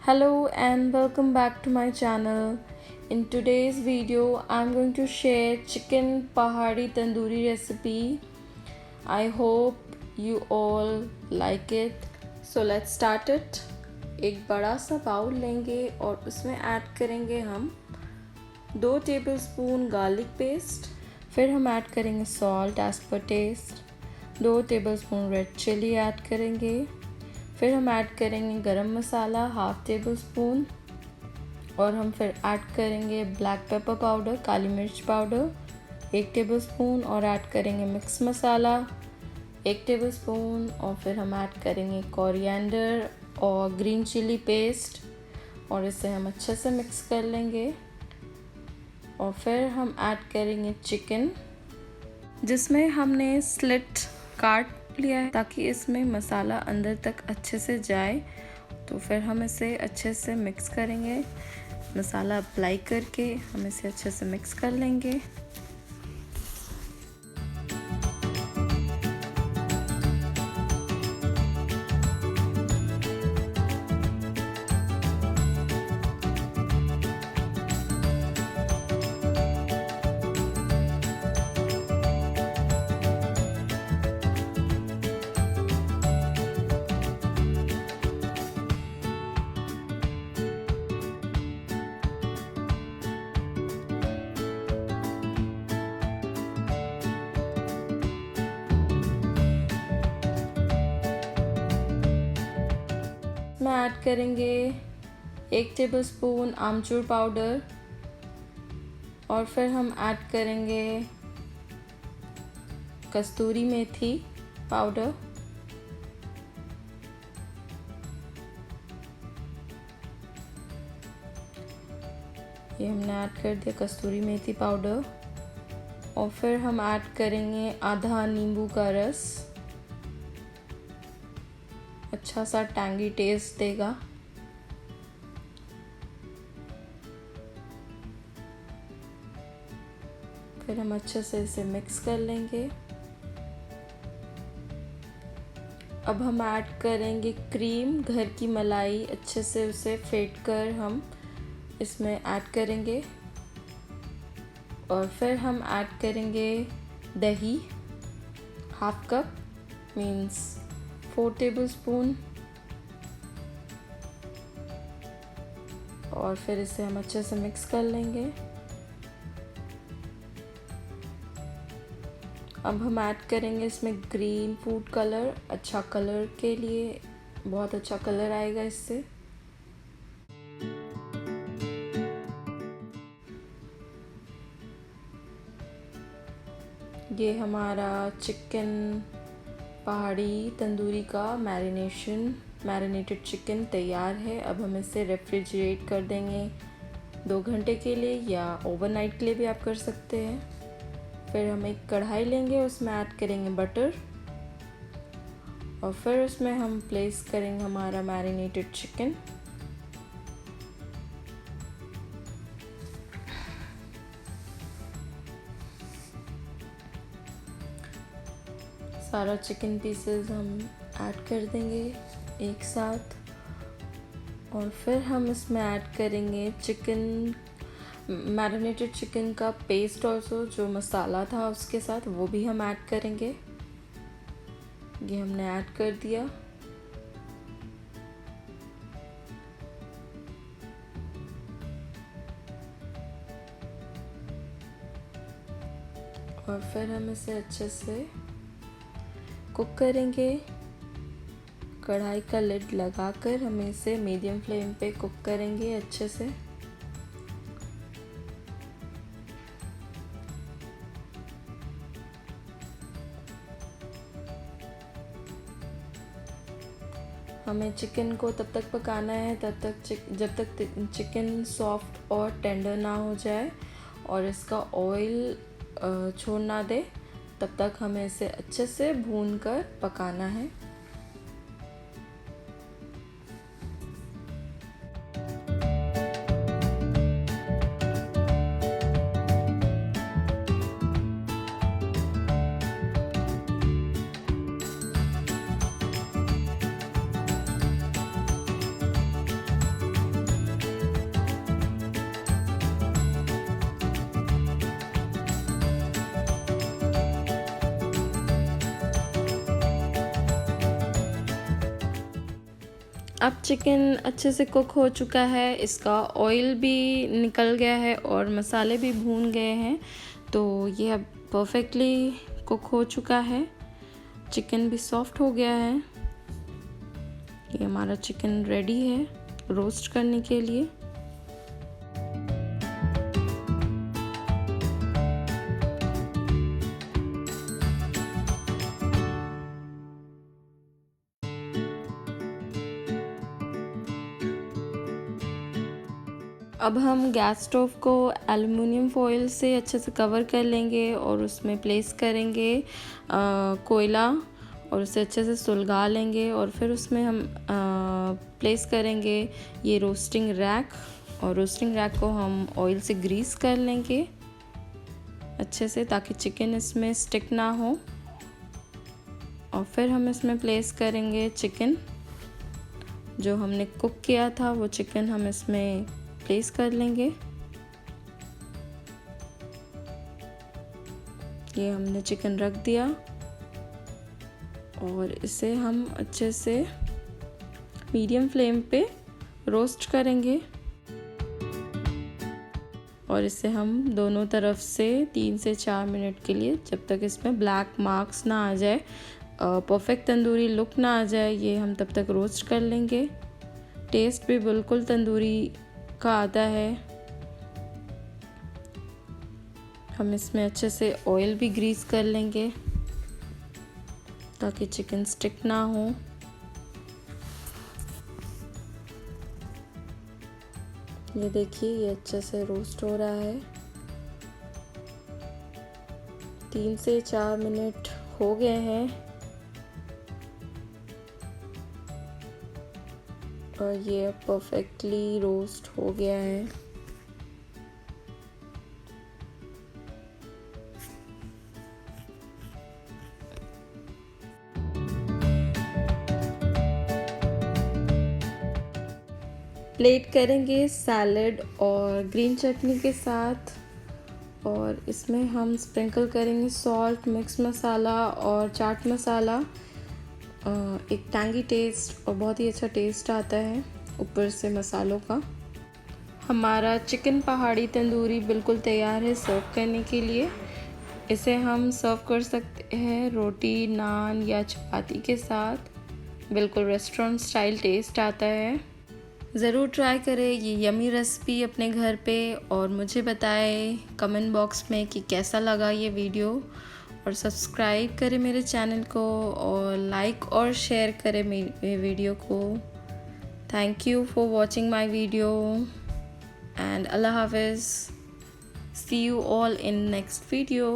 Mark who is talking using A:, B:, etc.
A: Hello and welcome back to my channel. In today's video, I'm going to share chicken Pahadi Tandoori recipe. I hope you all like it. So let's start it. एक बड़ा सा bowl लेंगे और उसमें add करेंगे हम 2 tablespoon garlic paste, फिर हम ऐड करेंगे salt as per taste, 2 tablespoon red chilli add करेंगे, फिर हम ऐड करेंगे गरम मसाला हाफ टेबल स्पून और हम फिर ऐड करेंगे ब्लैक पेपर पाउडर काली मिर्च पाउडर 1 टेबल स्पून और ऐड करेंगे मिक्स मसाला 1 टेबल स्पून और फिर हम ऐड करेंगे कोरिएंडर और ग्रीन चिली पेस्ट और इसे हम अच्छे से मिक्स कर लेंगे। और फिर हम ऐड करेंगे चिकन जिसमें हमने स्लिट काट लिया है ताकि इसमें मसाला अंदर तक अच्छे से जाए। तो फिर हम इसे अच्छे से मिक्स करेंगे, मसाला अप्लाई करके हम इसे अच्छे से मिक्स कर लेंगे। में ऐड करेंगे 1 टेबलस्पून आमचूर पाउडर और फिर हम ऐड करेंगे कस्तूरी मेथी पाउडर, ये हमने ऐड कर दिया कस्तूरी मेथी पाउडर। और फिर हम ऐड करेंगे आधा नींबू का रस, अच्छा सा टैंगी टेस्ट देगा। फिर हम अच्छे से इसे मिक्स कर लेंगे। अब हम ऐड करेंगे क्रीम, घर की मलाई, अच्छे से उसे फेंट कर हम इसमें ऐड करेंगे। और फिर हम ऐड करेंगे दही हाफ कप मीन्स 4 टेबलस्पून और फिर इसे हम अच्छे से मिक्स कर लेंगे। अब हम ऐड करेंगे इसमें ग्रीन फूड कलर, अच्छा कलर के लिए, बहुत अच्छा कलर आएगा इससे। ये हमारा चिकन पहाड़ी तंदूरी का मैरिनेटेड चिकन तैयार है। अब हम इसे रेफ्रिजरेट कर देंगे 2 घंटे के लिए या ओवरनाइट के लिए भी आप कर सकते हैं। फिर हम एक कढ़ाई लेंगे, उसमें ऐड करेंगे बटर और फिर उसमें हम प्लेस करेंगे हमारा मैरिनेटेड चिकन। सारा चिकन पीसेस हम ऐड कर देंगे एक साथ और फिर हम इसमें ऐड करेंगे चिकन मैरिनेटेड चिकन का पेस्ट ऑल्सो, जो मसाला था उसके साथ वो भी हम ऐड करेंगे। ये हमने ऐड कर दिया। और फिर हम इसे अच्छे से कुक करेंगे। कढ़ाई का लिड लगाकर हम इसे मीडियम फ्लेम पे कुक करेंगे अच्छे से। हमें चिकन को तब तक पकाना है जब तक चिकन सॉफ्ट और टेंडर ना हो जाए और इसका ऑयल छोड़ ना दे, तब तक हमें इसे अच्छे से भूनकर पकाना है। अब चिकन अच्छे से कुक हो चुका है, इसका ऑयल भी निकल गया है और मसाले भी भून गए हैं, तो ये अब परफेक्टली कुक हो चुका है। चिकन भी सॉफ्ट हो गया है। ये हमारा चिकन रेडी है रोस्ट करने के लिए। अब हम गैस स्टोव को एल्युमिनियम फॉइल से अच्छे से कवर कर लेंगे और उसमें प्लेस करेंगे कोयला और उसे अच्छे से सुलगा लेंगे और फिर उसमें हम प्लेस करेंगे ये रोस्टिंग रैक, और रोस्टिंग रैक को हम ऑयल से ग्रीस कर लेंगे अच्छे से ताकि चिकन इसमें स्टिक ना हो। और फिर हम इसमें प्लेस करेंगे चिकन, जो हमने कुक किया था वो चिकन हम इसमें प्लेस कर लेंगे। ये हमने चिकन रख दिया और इसे हम अच्छे से मीडियम फ्लेम पे रोस्ट करेंगे और इसे हम दोनों तरफ से 3 से 4 मिनट के लिए, जब तक इसमें ब्लैक मार्क्स ना आ जाए, परफेक्ट तंदूरी लुक ना आ जाए, ये हम तब तक रोस्ट कर लेंगे। टेस्ट भी बिल्कुल तंदूरी का आता है। हम इसमें अच्छे से ऑयल भी ग्रीस कर लेंगे ताकि चिकन स्टिक ना हो। ये देखिए ये अच्छे से रोस्ट हो रहा है। 3 से 4 मिनट हो गए हैं और ये परफेक्टली रोस्ट हो गया है। प्लेट करेंगे सैलेड और ग्रीन चटनी के साथ और इसमें हम स्प्रिंकल करेंगे सॉल्ट, मिक्स मसाला और चाट मसाला। एक टैंगी टेस्ट और बहुत ही अच्छा टेस्ट आता है ऊपर से मसालों का। हमारा चिकन पहाड़ी तंदूरी बिल्कुल तैयार है सर्व करने के लिए। इसे हम सर्व कर सकते हैं रोटी, नान या चपाती के साथ। बिल्कुल रेस्टोरेंट स्टाइल टेस्ट आता है। ज़रूर ट्राई करें ये यमी रेसिपी अपने घर पे और मुझे बताएं कमेंट बॉक्स में कि कैसा लगा ये वीडियो, और सब्सक्राइब करें मेरे चैनल को और लाइक और शेयर करें मेरे वीडियो को। Thank you for watching my video and अल्लाह हाफिज़। See you all in next video.